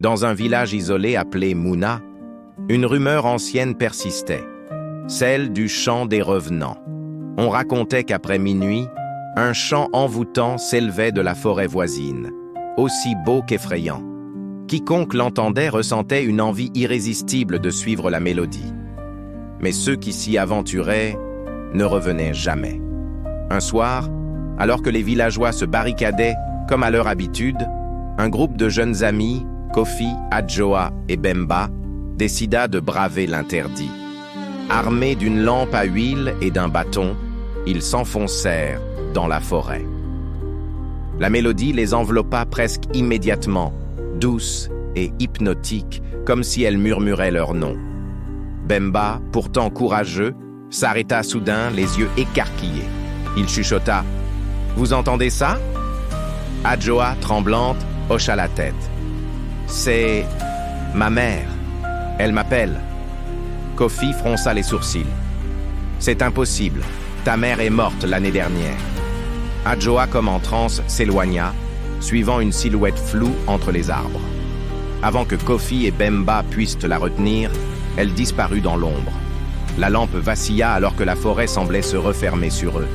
Dans un village isolé appelé Mouna, une rumeur ancienne persistait, celle du chant des revenants. On racontait qu'après minuit, un chant envoûtant s'élevait de la forêt voisine, aussi beau qu'effrayant. Quiconque l'entendait ressentait une envie irrésistible de suivre la mélodie. Mais ceux qui s'y aventuraient ne revenaient jamais. Un soir, alors que les villageois se barricadaient comme à leur habitude, un groupe de jeunes amis, Kofi, Adjoa et Bemba, décida de braver l'interdit. Armés d'une lampe à huile et d'un bâton, ils s'enfoncèrent dans la forêt. La mélodie les enveloppa presque immédiatement, douce et hypnotique, comme si elle murmurait leur nom. Bemba, pourtant courageux, s'arrêta soudain, les yeux écarquillés. Il chuchota « Vous entendez ça ?» Adjoa, tremblante, hocha la tête. « C'est ma mère. Elle m'appelle. » Kofi fronça les sourcils. « C'est impossible. Ta mère est morte l'année dernière. » Adjoa, comme en transe, s'éloigna, suivant une silhouette floue entre les arbres. Avant que Kofi et Bemba puissent la retenir, elle disparut dans l'ombre. La lampe vacilla alors que la forêt semblait se refermer sur eux.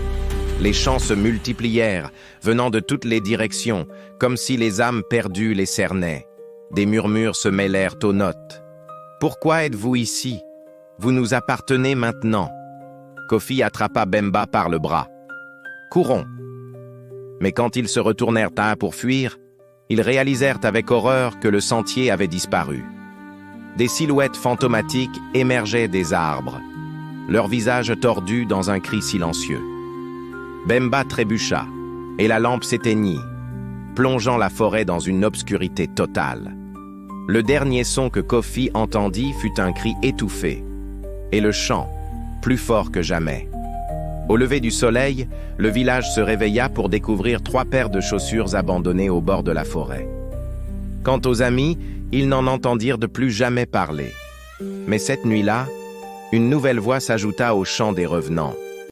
Les chants se multiplièrent, venant de toutes les directions, comme si les âmes perdues les cernaient. Des murmures se mêlèrent aux notes. « Pourquoi êtes-vous ici? Vous nous appartenez maintenant. » Kofi attrapa Bemba par le bras. « Courons !» Mais quand ils se retournèrent à un pour fuir, ils réalisèrent avec horreur que le sentier avait disparu. Des silhouettes fantomatiques émergeaient des arbres, leurs visages tordus dans un cri silencieux. Bemba trébucha, et la lampe s'éteignit, plongeant la forêt dans une obscurité totale. Le dernier son que Kofi entendit fut un cri étouffé, et le chant, plus fort que jamais. Au lever du soleil, le village se réveilla pour découvrir 3 paires de chaussures abandonnées au bord de la forêt. Quant aux amis, ils n'en entendirent de plus jamais parler. Mais cette nuit-là, une nouvelle voix s'ajouta au chant des revenants.